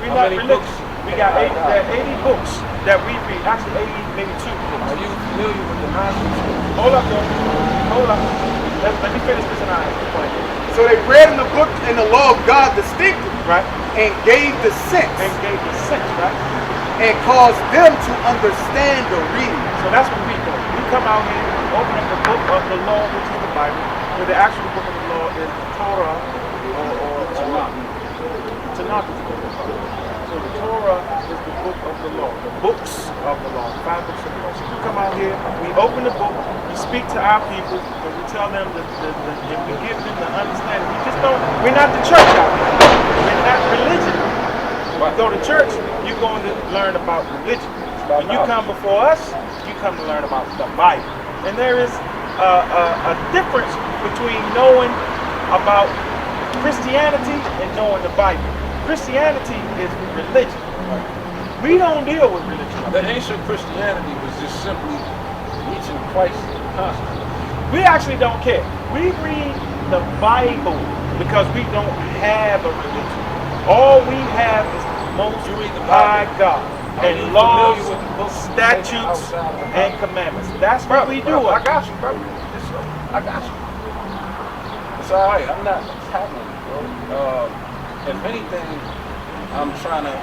we're not religious. We got 80, there are 80 books that we read. Actually, 80, maybe 2 books. Are you familiar with the Gnostic school? Hold up, though. Hold up. Let me finish this and I explain. So they read in the book in the law of God distinctly, Right? and gave the sense, And gave the sense, right? and caused them to understand the reading. So that's what we do. We come out here, open up the book of the law, which is the Bible, where the actual book of the law is the Torah or Tanakh. Tanakh is the book of the law. So the Torah is the book of the law, the books of the law, the 5 books of the law. So we come out here, we open the book, we speak to our people, and we tell them and we give them the understanding. We just don't, we're not the church out here. We're not religion. When you go to church, you're going to learn about religion. When you come before us, you come to learn about the Bible. And there is a difference between knowing about Christianity and knowing the Bible. Christianity is religion. We don't deal with religion. The ancient Christianity was just simply reaching Christ constantly. We actually don't care. We read the Bible because we don't have a religion. All we have is the Most High God and laws, statutes, and commandments. That's what we do. I got you, brother. I got you. It's all right. I'm not attacking you, bro. If anything, I'm trying to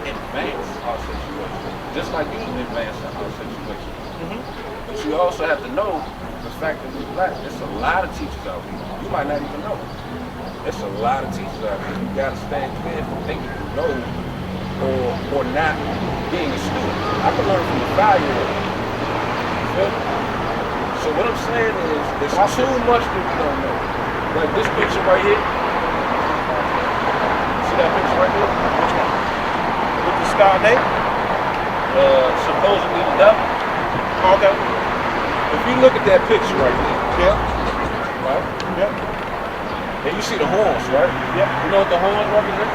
advance our situation, just like you advancing our situation. But you also have to know the fact that we're black. There's a lot of teachers out here. You might not even know. There's a lot of teachers out here. You gotta stand clear from thinking you know or not being a student. I can learn from the 5-year-old. You feel me? So what I'm saying is there's too much that we don't know. Like this picture right here. See that picture right here? Which one? With the star name? Supposedly the devil. Okay. If you look at that picture right there, Yeah. right? Yeah. And you see the horns, right? Yeah. You know what the horns represent?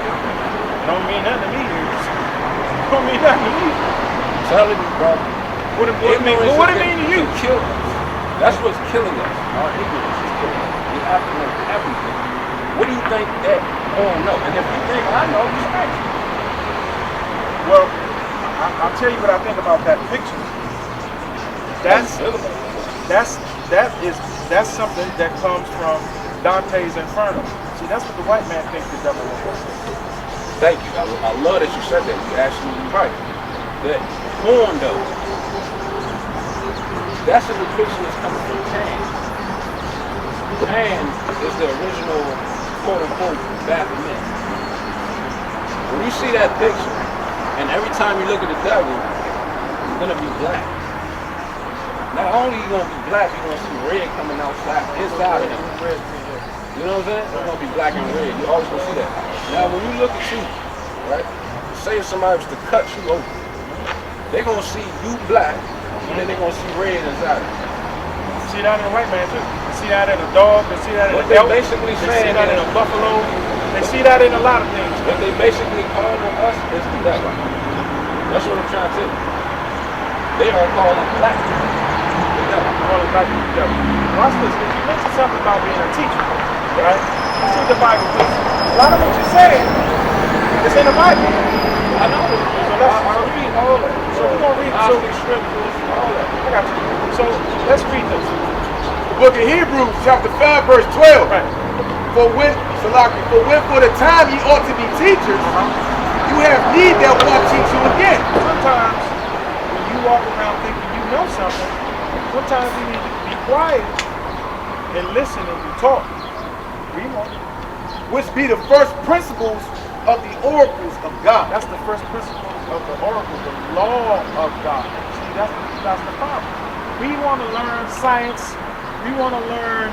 Don't mean nothing to me. Don't mean nothing to me. I'm telling you, brother. What it mean to you? Kill us. That's what's killing us. Our ignorance is killing us. We have to know everything. What do you think that horn know? And if you think I know, you right. Well, I'll tell you what I think about that picture. That's something that comes from Dante's Inferno. See, that's what the white man thinks the devil was. Thank you. I love that you said that. You're absolutely right. That horn, though, that's a depiction that's coming from Pan. Pan is the original, quote-unquote, Baphomet. When you see that picture, and every time you look at the devil, he's going to be black. Not only are you going to be black, you're going to see red coming outside, inside of him. You know what I'm saying? It's going to be black and red. You always going to see that. Now, when you look at you, right, say if somebody was to cut you open, they're going to see you black, and then they're going to see red inside of you. You see that in a white man, too. You see that in a dog. You see that in What a they elk. basically They saying see that in a buffalo. They see that in a lot of things. what they basically calling us is the devil. That's what I'm trying to tell you. They are calling black people the devil. All the black people devil. Watch this. You mentioned something about being a teacher, right? You see the Bible, please. A lot of what you're saying is in the Bible. I know. So I read all that. So we're going to read I so speak scriptures, all that. I got you. So let's read this. The book of Hebrews, chapter 5, verse 12. Right. For for the time ye ought to be teachers, you have need that one teach you again. Sometimes when you walk around thinking you know something, sometimes you need to be quiet and listen and you talk. Read on. Which be the first principles of the oracles of God. That's the first principle of the oracle, the law of God. See, that's the problem. We want to learn science. We want to learn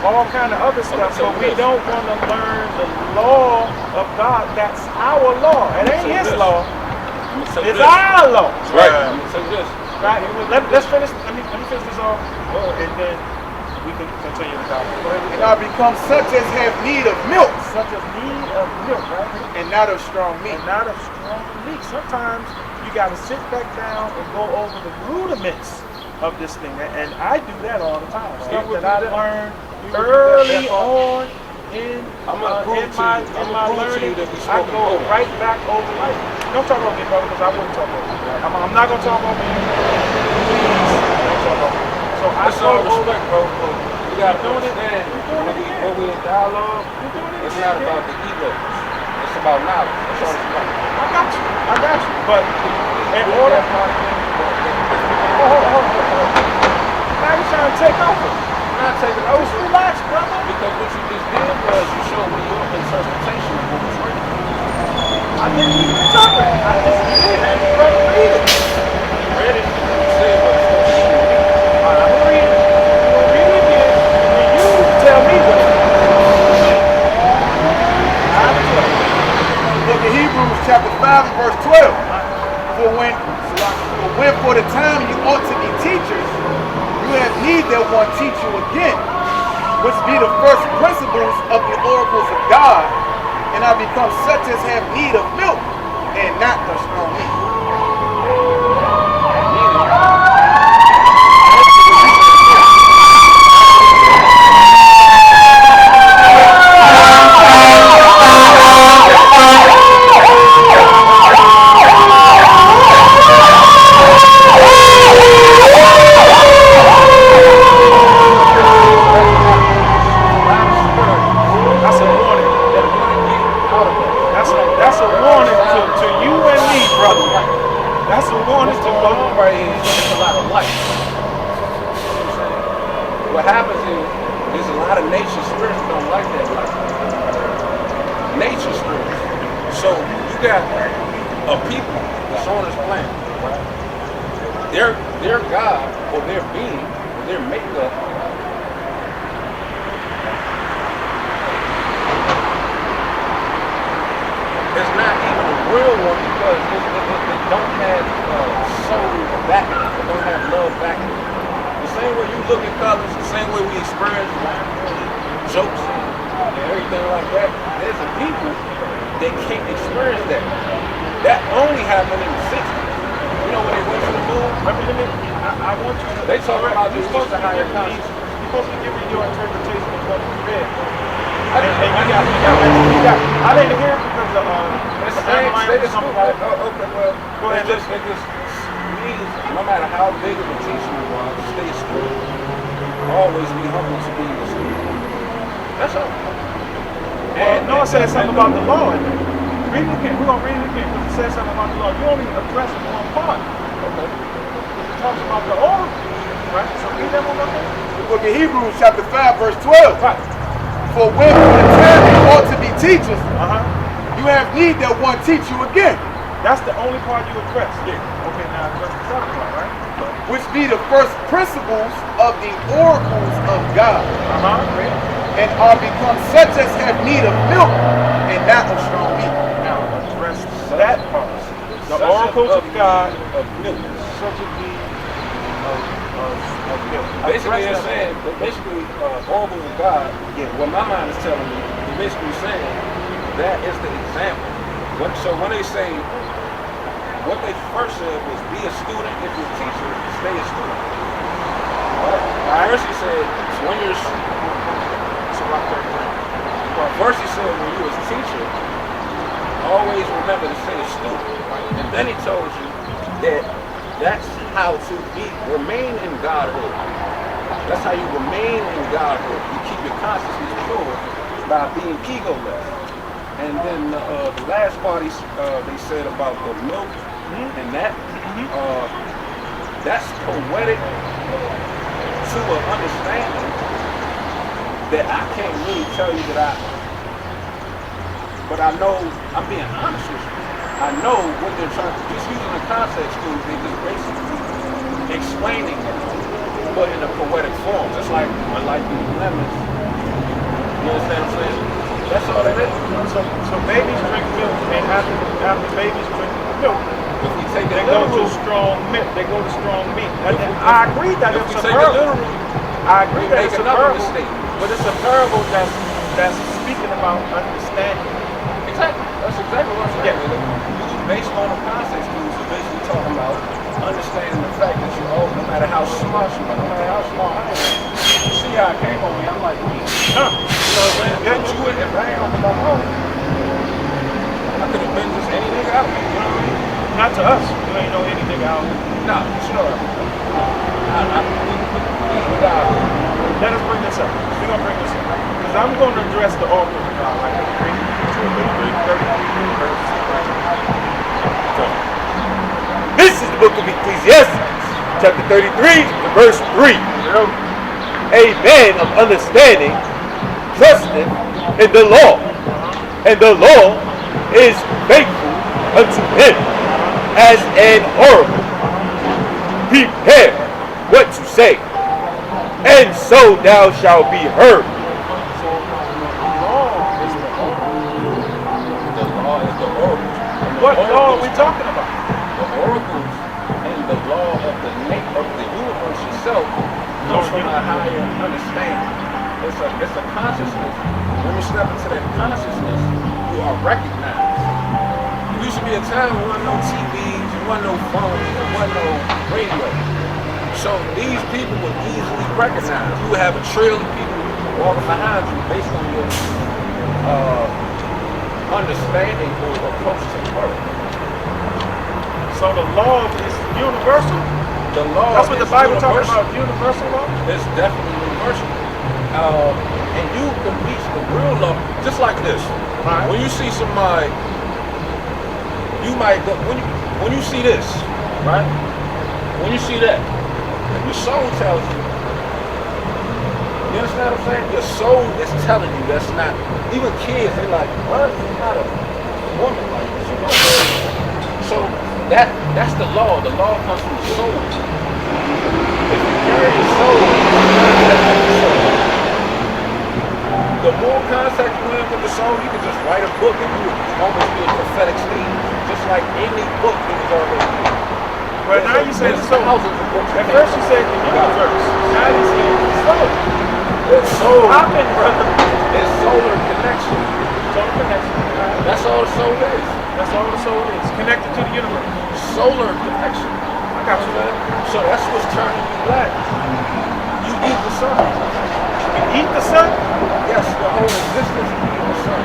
all kind of other stuff, but we don't want to learn the law of God. That's our law. It ain't His law. It's our law. Right. I'm gonna say this. Right. Let's finish. Let me finish this off, and then we can continue the topic. Go ahead. And are become such as have need of milk, Such as need of milk, right? and not of strong meat. And not of strong meat. Sometimes you got to sit back down and go over the rudiments of this thing, and I do that all the time. Stuff that I learned early on I'm gonna prove to you. I'm gonna prove to you that we I spoke go over. right back over life. Don't talk about me, brother, because I wouldn't talk about me. I'm not gonna talk about me. Please, don't talk about me. So I It's go all over. respect, bro. You gotta understand when we in dialogue, it's not about the ego. It's about knowledge. That's all it's about. I got you. I got you. But in order. Hold on. Now you're trying to take over. I'm not taking Just over. relax, brother. Because what you just did was you showed me your interpretation of what was written. I didn't even interpret it. I just did it. Brother, read it. Read it. You said what it's supposed to be. All right, I'm going to read it. I'm going to read it again. And you tell me what it is. I'll tell you. Look at Hebrews chapter 5 and verse 12. For the time you ought to be teachers, you have need that one teach you again, which be the first principles of the oracles of God, and are become such as have need of milk, and not of strong meat. That's a warning. That's a warning to you and me, brother. That's a warning to Going on both. right here is there's a lot of light. What happens is there's a lot of nature spirits that don't like that light. Nature spirits. So you got a people that's on this planet, right? Their God or their being or their makeup is not even a real one because it don't have soul backing it. It don't have love backing it. The same way you look at colors, the same way we experience jokes and everything like that, there's a people that can't experience that. That only happened in the 60s. You know when they went to the moon? I want you to. They talk about you're this supposed to higher give me. consciousness. You're supposed to give me your interpretation of what you read. And you got. I didn't hear it because of. It's Am I stay the something school. like- Okay, well, Go ahead, it just means no matter how big of a teacher you are, stay school. Always be humble to be the school. That's all. Well, no, it says something about the law. Read it again. We're gonna read it again because it says something about the law. You only address one part. Okay. It talks about the oral, right? So read that one more time. The book of Hebrews chapter 5 verse 12. Right. For when for the time you ought to be teachers, Uh-huh. you have need that one teach you again, That's the only part you address. Yeah. Okay, now address the second part, right? which be the first principles of the oracles of God, Uh-huh. and are become such as have need of milk, and not of strong meat. Now address that part. The oracles of God, of milk. such a need of milk. Basically, Address it's that. saying, oracles of God, what my mind is telling me, is basically saying that is the example. So when they say, what they first said was be a student, if you're a teacher, stay a student. Right? First he said, when you're, first he said when you was a teacher, always remember to stay a student. And then he told you that that's how to remain in Godhood. That's how you remain in Godhood. You keep your consciousness pure by being egoless. And then the last part they said about the milk and that's poetic to an understanding that I can't really tell you but I know, I'm being honest with you. I know what they're trying to, just using the context clues, they just basically explaining it, but in a poetic form, just like the lemons. You understand what I'm saying? That's all it is. So babies drink milk, and after babies drink milk, If we take they it go to literal, strong milk. They go to strong meat. I agree that if it's we a take it parable. literal, I agree we that make it's a another parable, mistake. but it's a parable that's speaking about understanding. Exactly. That's exactly what I'm saying. Yeah. Based on the context clues, we're basically talking about understanding the fact that you're old, no matter how smart you are, no matter how smart I am. You see how I came on me, I'm like, Huh. know what I'm saying? Yeah. Put you in, if I ain't on my own, I could have been just any nigga out. You know what I mean? Not to us. You ain't know anything out. Nah, sure. Let us bring this up. We're going to bring this up. Because I'm going to address the oracles of God. Like 33 verse. This is the book of Ecclesiastes, chapter 33, verse 3. A man of understanding trusteth in the law, and the law is faithful unto him as an oracle. Prepare what to say, and so thou shalt be heard. So the law is the oracle. The law is the oracle. What law are we talking about? The oracles and the law of the universe itself comes from a higher understanding. It's a consciousness. When you step into that consciousness, you are recognized. There used to be a time when there wasn't no TVs, there wasn't no phones, there wasn't no radio. So these people were easily recognized. You would have a trail of people walking behind you based on your understanding or approach to the world. So the law is universal? The law That's what the is Bible talks universal. about, universal law? It's definitely universal. And you can reach the real law just like this. Right. When you see somebody, you might go, when you see this, right? When you see that, your soul tells you. You understand what I'm saying? Your soul is telling you that's not. Even kids, they're like, what? It's not a woman like this. You know? So that's the law. The law comes from the soul. If you carry your soul, the more contact you have with the soul, you can just write a book and you would almost be a prophetic state. Just like any book that was already written. But now you say the soul. Thousands of books. At first you said the universe. Now you say the soul. It's soul. Hopping, brother. It's solar connection. Soul connection. That's all the soul is. That's all the soul is. Connected to the universe. Solar connection. I got you, man. So that's what's turning you black. You eat the sun. You eat the sun? Yes, the whole existence is eating the sun.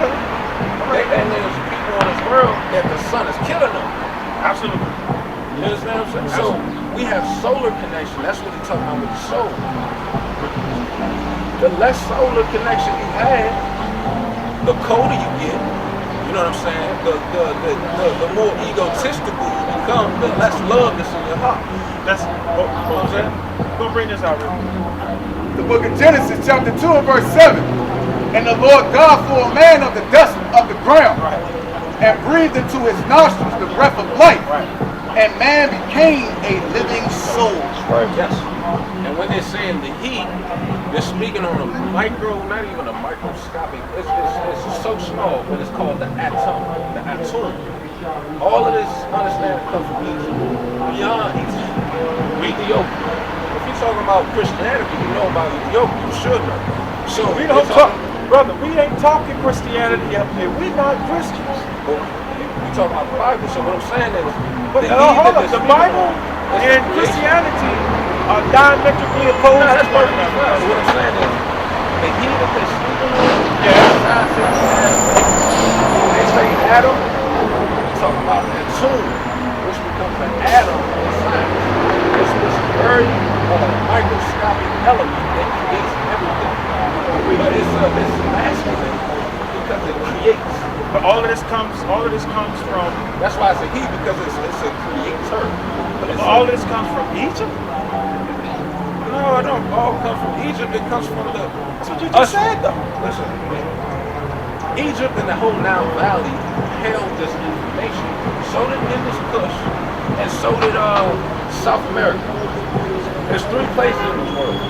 Okay. And there's people in this world that the sun is killing them. Absolutely. You understand what I'm saying? So we have solar connection. That's what he's talking about with the soul. The less solar connection you have, the colder you get. You know what I'm saying? The more egotistical you become, the less love that's in your heart. That's what I'm saying. Go bring this out real quick. The book of Genesis, chapter 2 and verse 7. And the Lord God formed man of the dust of the ground, Right. and breathed into his nostrils the breath of life, Right. and man became a living soul. Right. Yes. And when they're saying the heat, they're speaking on a micro, not even a microscopic. It's so small, but it's called the atom. The atom. All of this understanding comes from Egypt. Beyond Egypt, Ethiopia. If you're talking about Christianity, you know about Ethiopia. You should know. So We don't talk, brother, we ain't talking Christianity up here. We're not Christians. We talk about the Bible. So what I'm saying is, But hold up, the Bible and Christianity are diametrically opposed No, that's to one perfectly another. fine. What I'm saying is, the heat that they're sleeping on, they say atom, we're talking about an atom, which becomes an atom in science. It's this very microscopic element that creates everything. But it's masculine because it creates. But all of this comes from That's why it's a he, because it's a creator. all of this comes from Egypt? No, it don't all come from Egypt. It comes from the. That's what you just said though. Listen, Egypt and the whole Nile Valley held this information. So did Indus Kush, and so did South America. There's 3 places in the world: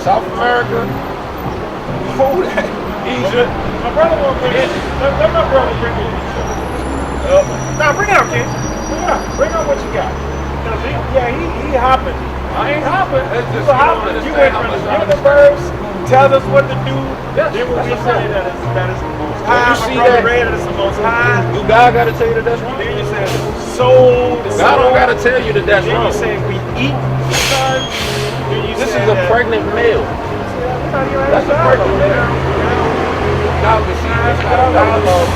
South America, Egypt. My brother won't bring it. Let my brother bring it. Nah, bring it out, kid. Bring it out. Bring out what you got. Cause he hopping. I ain't hopping. It's You just hopping. You understand went how from much the I universe, tell us what to do. Yes, Then when we that's say right. that is the most When high, you my see brother that- read it is the most high. Do God gotta tell you that that's wrong? Then you said soul. God don't gotta tell you that that's Then wrong. you say we eat the sun. Then you This said is a that- pregnant male. not even That's a having person dialogue. there. Now, you see, it's not a dialogue.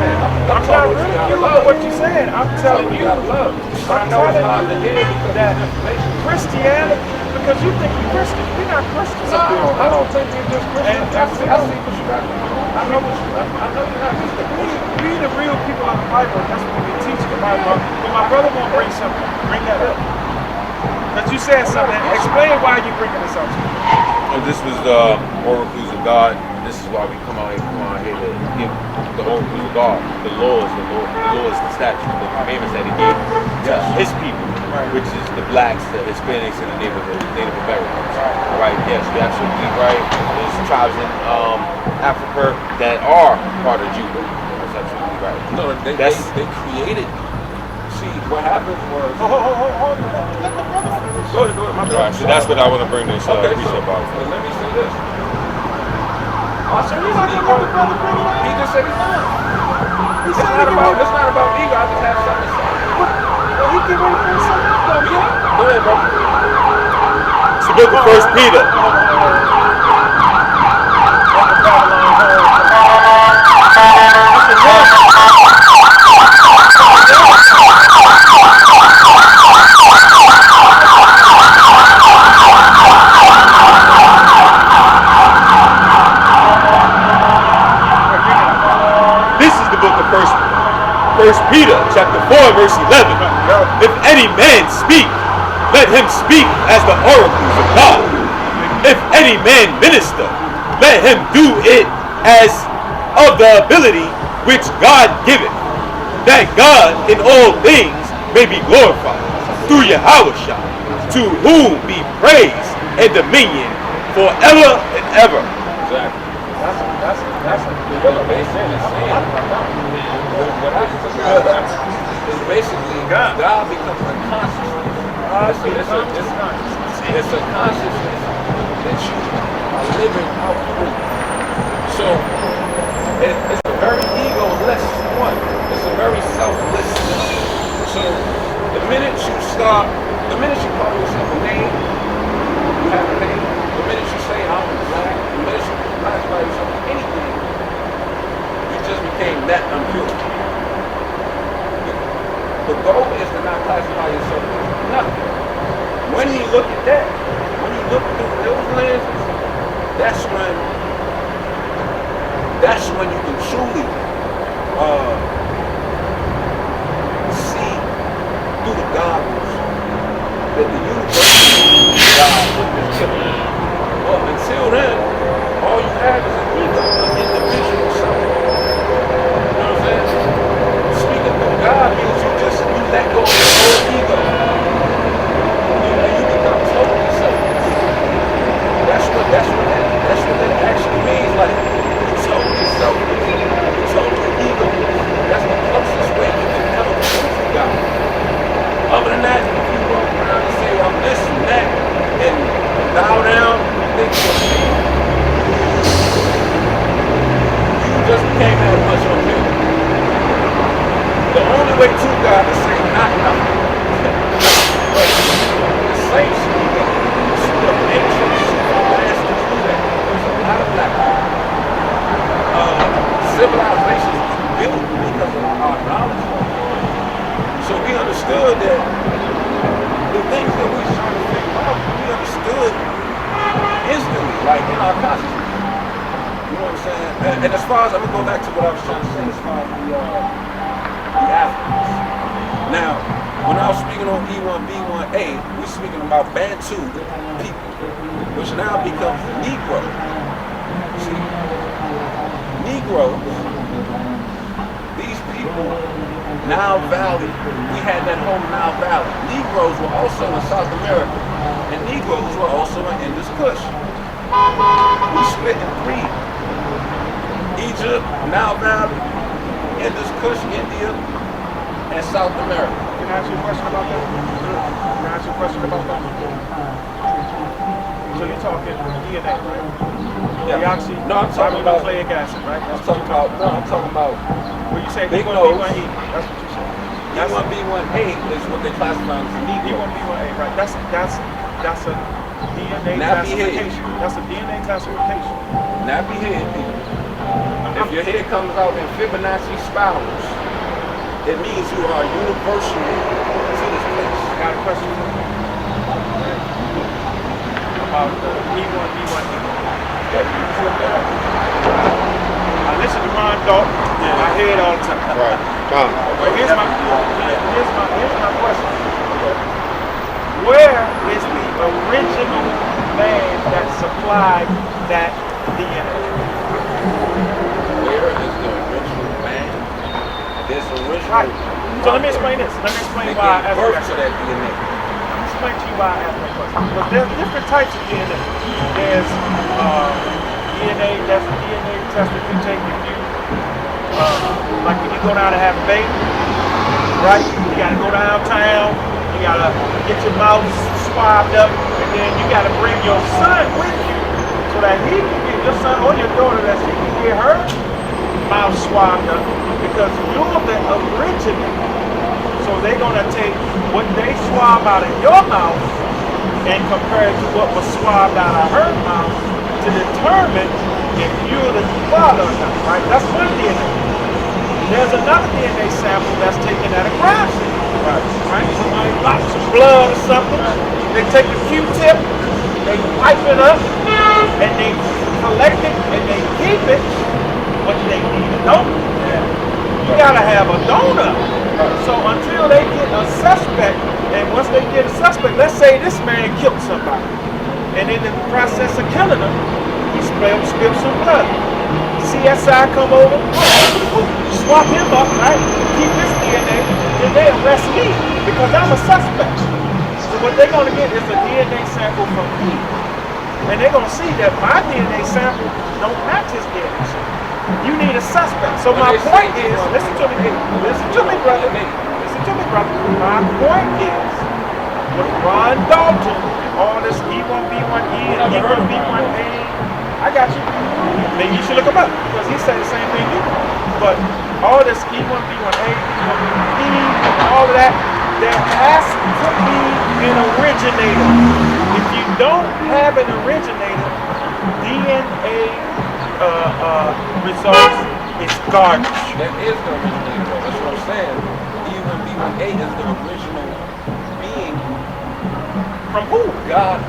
I'm I'm not talking what you really gotta giving love. what you're saying. I'm telling You you. gotta love. But I I'm know it's telling hard to you hear because that it's information. Christianity, because you think you're Christian. We're not Christians No, up here. I don't think you're just Christian. And I we see don't- what you got. I know you're not just a Christian. We the real people of the Bible. That's what we teach the Bible. But my brother won't bring something. Bring that up. Because you said something. Explain why you bringing this up. And this was the oracles of God. This is why we come out here to give the oracles of God, the laws, the statutes, the commandments that He gave to His people, which is the blacks, the Hispanics, and the Native Americans. All right, yes, you're absolutely right. There's tribes in Africa that are part of Judah. That's absolutely right. No, they created. See, what happened was. Hold on. Go ahead, my All right, so that's what I want to bring this Okay, precept about. But let me say this. So you're not going to let the brother bring it up? He just said it's not. He It's said not he about. can It's not about ego. I just have something to say. Well, he can ready to bring something up, though. Yeah. Go ahead, bro. It's the book of First Peter. This is the book of First Peter, chapter 4, verse 11. If any man speak, let him speak as the oracles of God. If any man minister, let him do it as of the ability which God giveth, that God in all things may be glorified through Yahushua, to whom be praise and dominion forever and ever. Exactly. That's what basically is saying. What happens is basically God becomes a consciousness. It's a consciousness that you are living out through. So it's a very egoless one. It's a very selflessness. So the minute you call yourself a name, you have a name. The minute you say I'm black, the minute you classify yourself as anything, you just became that impure. The goal is to not classify yourself as nothing. When you look at that, when you look through those lenses, that's when you can truly see through the goggles that the universe God is killing. Well, until then, all you have is an ego, an individual self. You know what I'm saying? Speaking through God means you let go of your whole ego. You become totally selfless. That's what that actually means. Like, you're totally selfless. You're totally egoless. That's the closest way you can ever come to God. Other than that, if you walk around and say I'm this and that and bow down, think you're me. You just became that much on me. The only way to God is say not nothing. But the saints do that. The ancients masters do that. There's a lot of black people. Civilizations was built because of our knowledge. So we understood that the things that we were trying to figure out, we understood instantly, like in our consciousness. You know what I'm saying? And as far as, I'm going to go back to what I was trying to say as far as the Africans. Now, when I was speaking on E1B1A, we're speaking about Bantu people, which now becomes Negro. See, Negroes, these people, Nile Valley, we had that whole Nile Valley. Negroes were also in South America, and Negroes were also in Indus Kush. We split in three: Egypt, Nile Valley, Indus Kush, India, and South America. Can I ask you a question about that? Can I ask you a question about that? So you're talking DNA, right? Yeah. Deoxy, No, I'm talking about nucleic acid, right? I'm talking about When you say big E1B1E, nose. that's what you said. E1B1A is what they classify as a Negro. E1B1A, right? That's a DNA Nappy head. classification. That's a DNA classification. Nappy head people. If your head comes out in Fibonacci spirals, it means you are universal to this place. I got a question for you. About the E1, B1, I listen to Ron Dalton. I hear it all the time. Right. But here's my question. Where is the original man that supplied that DNA? Where is the original man? This original. Right. So let me explain this. Let me explain why I asked birth that to question. that DNA. Let me explain to you why I asked that question. Because there's different types of DNA. There's DNA, that's the DNA test that you take if you, like when you go down to have a baby, right? You gotta go downtown, you gotta get your mouth swabbed up, and then you gotta bring your son with you so that he can get your son or your daughter, that she can get her mouth swabbed up, because you're the originator. So they're gonna take what they swab out of your mouth and compare it to what was swabbed out of her mouth to determine if you're the father or not, right? That's one DNA. There's another DNA sample that's taken at a crime scene, right? Somebody lost some blood or something. They take a Q-tip, they pipe it up, and they collect it, and they keep it, but they need a donor. You gotta have a donor. So until they get a suspect, and once they get a suspect, let's say this man killed somebody, and in the process of killing him, he spilled some blood. CSI come over, swap him up, right? Keep his DNA, then they arrest me because I'm a suspect. So what they're gonna get is a DNA sample from me, and they're gonna see that my DNA sample don't match his DNA sample. You need a suspect. So my point is, listen to me, brother. Listen to me, brother. My point is, with Ron Dalton, all this E1B1E and E1B1A, I got you. Maybe you should look him up because he said the same thing you do. But all this E1B1A, E1B1E, all of that, there has to be an originator. If you don't have an originator, DNA results is garbage. That is the originator. That's what I'm saying. Even B1A is the original being. From who? God.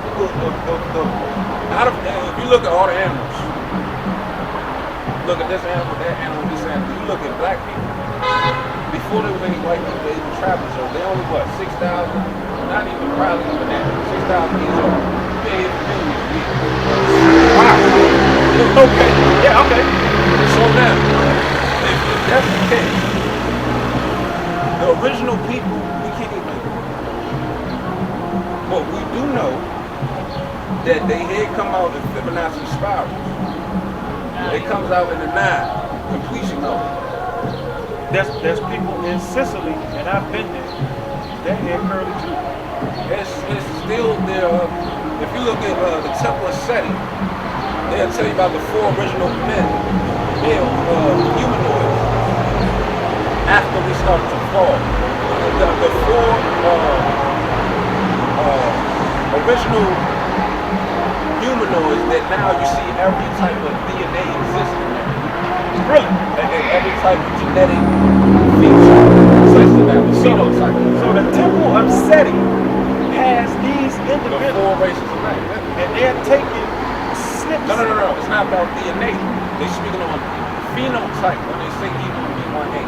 Out of, if you look at all the animals, look at this animal, that animal, this animal. You look at black people. Before there was any white people, they even traveled. So they only what 6,000, not even probably even that, 6,000 years old. They millions of years. Wow. Okay. Yeah. Okay. So now, if that's the case, the original people, we can't even. But we do know that they head come out in Fibonacci spirals. It comes out in the 9 completion of it. There's people in Sicily, and I've been there. Their hair curly too. It's still there. If you look at the Temple of Seti, they'll tell you about the 4 original men, male humanoids, after we started to fall. The 4 original humanoids that now you see every type of DNA exists in there. Really? And every type of genetic feature exists in that. The phenotype. So the Temple of Seti has these The individuals, 4 races of man. and they're taking snips. No. It's not about DNA. They're speaking on phenotype when they say E1B1A.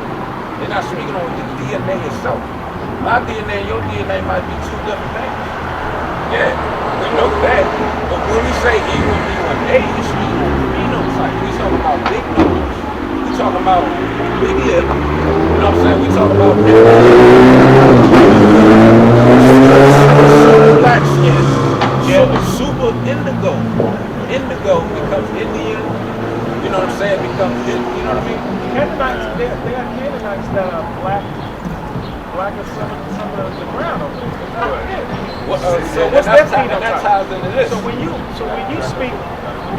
They're not speaking on the DNA itself. My DNA and your DNA might be 2 different things. Yeah, we know that. But when we say E1B1A, you're speaking on phenotype. We talking about big nose. We talking about big lip. You know what I'm saying? We talking about black skin. Super indigo. Indigo becomes Indian. You know what I'm saying? Becomes, you know what I mean? Canaanites, they are Canaanites that are black as some of the ground over there. What, So what's their that ties phenotype? into this. So when you speak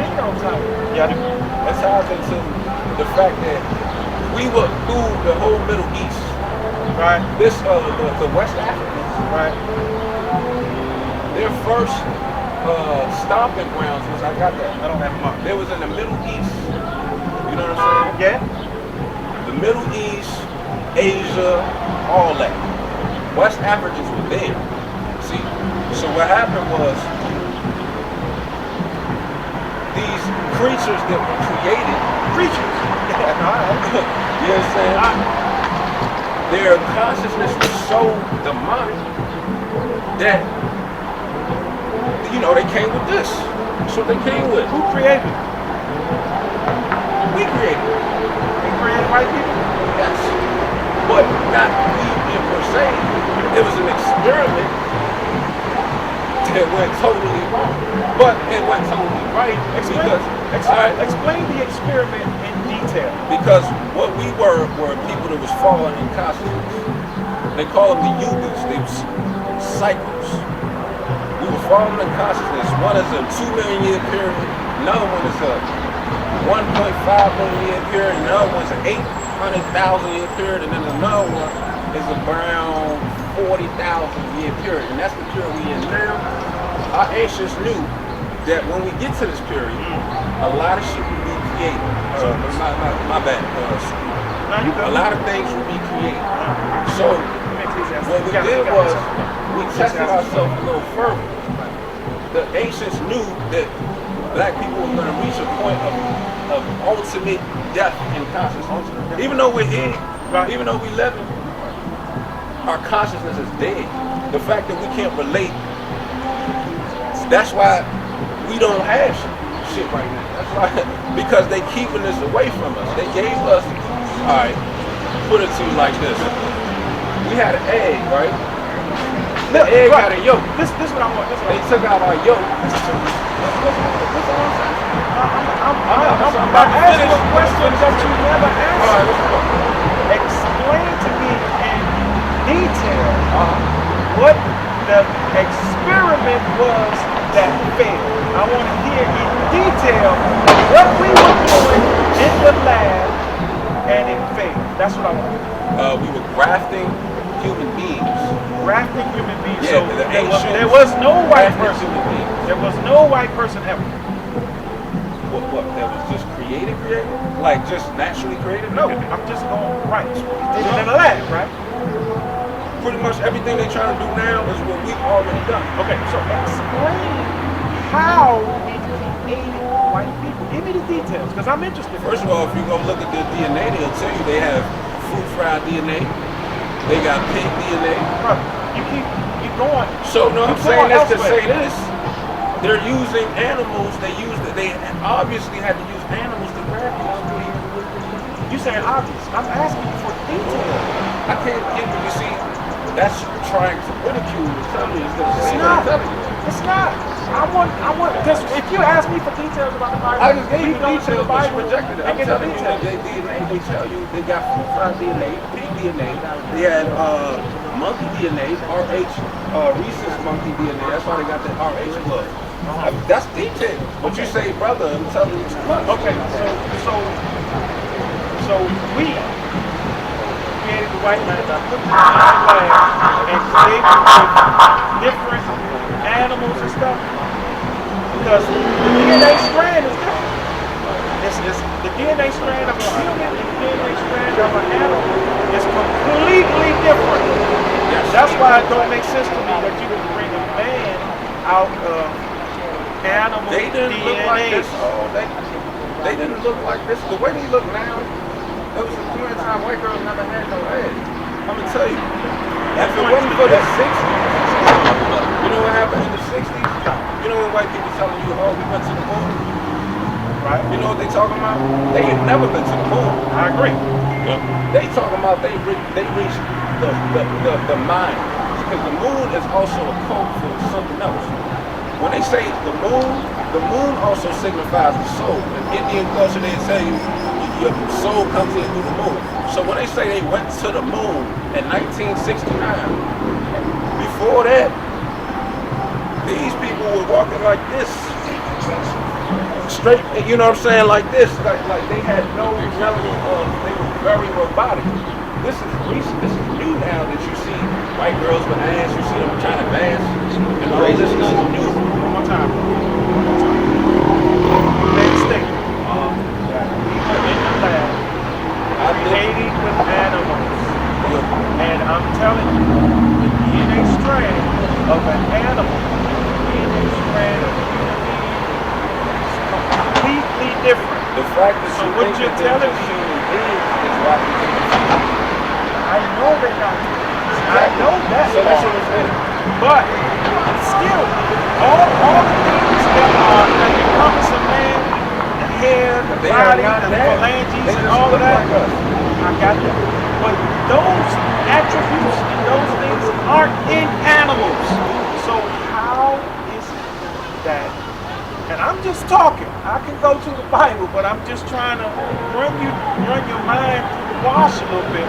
phenotype, That ties into the fact that we were through the whole Middle East. right, This the West Africans, right, their first stomping grounds was, I got that. I don't have them up. They was in the Middle East. You know what I'm saying? Yeah? The Middle East, Asia, all that. West Africans were there. See, so what happened was these creatures that were created, Preachers. you know what I'm saying? Their consciousness was so demonic that, you know, they came with this. That's what they came with. Who created it? We created it. They created white people? Yes. But not we per se. It was an experiment that went totally wrong. But it went totally right Explain the experiment in detail. because what we were people that was falling in consciousness. They call them the Yubus. They was cycles. We were falling in consciousness. One is a 2 million year period. Another one is a 1.5 million year period. Another one's an 800,000 year period. And then another one is around 40,000 year period. And that's the period we in now. Our ancients knew that when we get to this period, a lot of shit will be created. My bad. A lot of things will be created. So what we did was we tested ourselves a little further. The ancients knew that black people were going to reach a point of ultimate death in consciousness. Even though we're here, even though we live, our consciousness is dead. The fact that we can't relate, that's why we don't have shit right now. That's why, because they keeping this away from us. They gave us, all right, put it to you like this. We had an egg, right? The egg had a yolk. This is what I want. They took out our yolk. I'm asking a question that you never All right, answered. let's go. Explain to me in detail what the experiment was that failed. I want to hear in detail what we were doing in the lab and it failed. That's what I want to hear. We were grafting human beings. Grafting human beings. Yeah, So the there was no white grafted person. human beings. There was no white person ever. What? That was just created? Like just naturally created? No, I'm just going right. We did it in the lab, right? Pretty much everything they're trying to do now is what we've already done. Okay, so explain how we created white people. Give me the details, because I'm interested. First of all, if you go look at their DNA, they'll tell you they have fruit fried DNA. They got pig DNA. Bro, you keep going. So no, I'm Keep saying going this to say elsewhere. this. They're using animals. They obviously had to use animals to grab these. You saying obvious. I'm asking you for details. I can't get you see. That's trying to ridicule the family instead of It's saying not. what I'm telling you. It's not. I want, because if you ask me for details about the Bible, I just gave you we go to details, the but you Bible rejected it. and I'm get the telling you that details. they DNA, they tell you they got fruit fried DNA, pig DNA, they had monkey DNA, RH, rhesus monkey DNA. That's why they got that RH blood. That's detail. But you say, brother, I'm telling you too much. Okay, so we created the white man by putting them in the lab and created with different animals and stuff. Because the DNA strand is different. It's the DNA strand of a human and the DNA strand of an animal is completely different. Yes. That's why it don't make sense to me that you can bring a man out of animal They didn't DNA. look like this. Oh, they didn't look like this. The way they look now, there was a period of time white girls never had no head. I'm gonna tell you. If it wasn't for the 60s, you know what happened in the 60s? You know when white people telling you, oh, we went to the moon? Right? You know what they talking about? They ain't never been to the moon. I agree. They talking about they reached the mind. Because the moon is also a code for something else. When they say the moon also signifies the soul. In Indian culture, they tell you your soul comes in through the moon. So when they say they went to the moon in 1969, before that, these people were walking like this. Straight, you know what I'm saying, like this. Like they had no reality of, they were very robotic. This is recent, this is new now that you see white girls with ass, you see them trying to dance, and all this is new. time. You made a statement that we were in the lab creating with animals. And I'm telling you, the DNA strand of an animal, the DNA strand of a human being is completely different. The fact that So you what think you're that they're telling just me- human beings is why we think I know they're not. I know that. so that's what part. I'm saying. But still, all the things that encompass a man, the hair, the They are body, not the that. phalanges, They and just all of look that, like us. I got that. But those attributes and those things aren't in animals. So how is it that, and I'm just talking, I can go to the Bible, but I'm just trying to run your mind through the wash a little bit.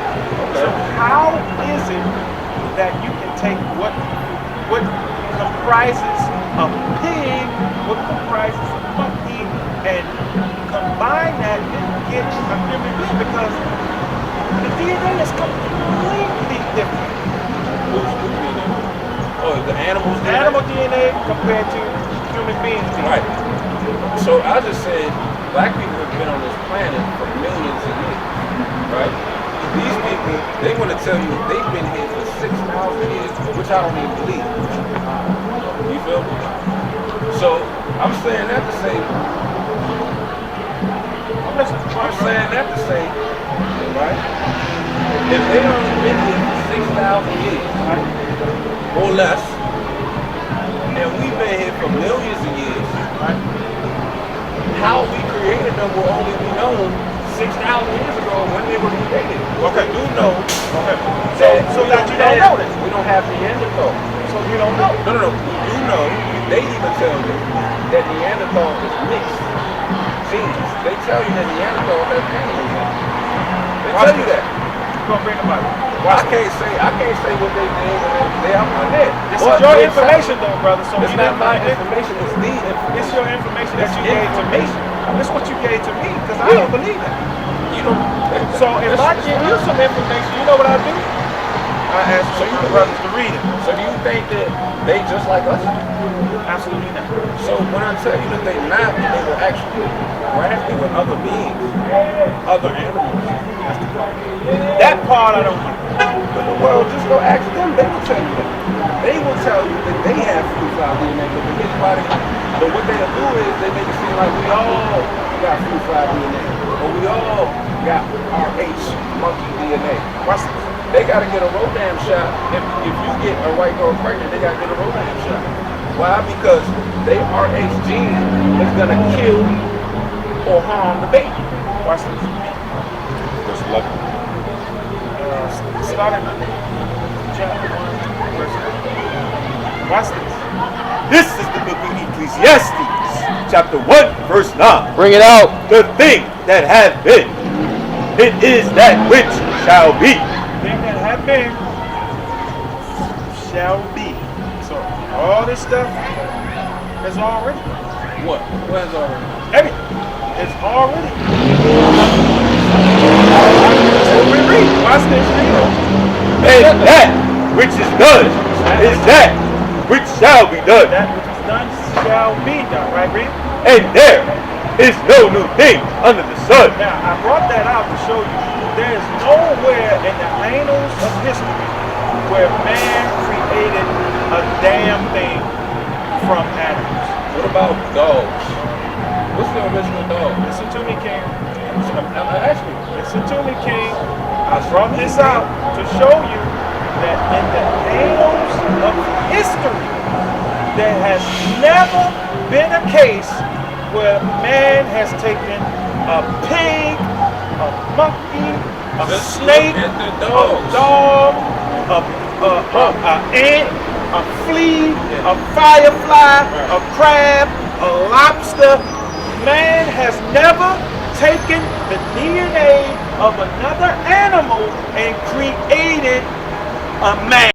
So how is it that you can take what comprises a pig, what comprises a monkey, and combine that and get a human being? Because the DNA is completely different. Who's DNA? Oh, the animals DNA? Animal DNA compared to human beings DNA. Right. So I just said black people have been on this planet for millions of years, right? These people, they want to tell you they've been here for 6,000 years, which I don't even believe. You feel me? So I'm saying that to say, right? If they only been here for 6,000 years, right, or less, and we've been here for millions of years, right? How we created them will only be known 6,000 years ago when they were created. Okay. We do know. Okay. So that you don't know this. We don't have Neanderthal. So you don't know. No. We do know. They even tell you that Neanderthal is mixed genes. They tell you that Neanderthal has animals in it. They tell you that. You're gonna bring the Bible. I can't say what they did when they out my head. This is your information, though, brother. So It's you not didn't my find it. information. It's the information. It's your information that you gave to me. This is what you gave to me, because I Yeah. don't believe that. You don't. So if I give you some information, you know what I do? I ask So my you brothers to read it. So do you think that they just like us? Absolutely not. So when I tell you that they not, they were actually grafted with other beings, other animals. That part I don't know. Well, just go ask them. They will tell you that. They will tell you that they have free file DNA. But what they'll do is they make it seem like we all got free file DNA, or we all got RH monkey DNA. Watch this. They gotta get a Rodam shot. If you get a white girl pregnant, they gotta get a Rodam shot. Why? Because their RH gene is gonna kill or harm the baby. Watch this. Verse 11. Starting chapter 1, verse 1. Watch this. This is the book of Ecclesiastes, chapter 1, verse 9. Bring it out. The thing that hath been, it is that which shall be. Thing that have been shall be. So all this stuff is already. What? What is already? Everything is already. We read. Watch this. And that which is done is that which shall be done. That which is done shall be done. Right, read? And there is no new thing under the sun. Now, I brought that out to show you there is nowhere in the annals of history where man created a damn thing from atoms. What about dogs? What's the original dog? Listen to me, King. I'm asking you. Listen to me, King. I brought this out to show you that in the annals of history, there has never been a case where man has taken a pig, a monkey, a Just snake, look at the a dogs. dog, a ant, a flea, a firefly, a crab, a lobster. Man has never taken the DNA of another animal and created a man.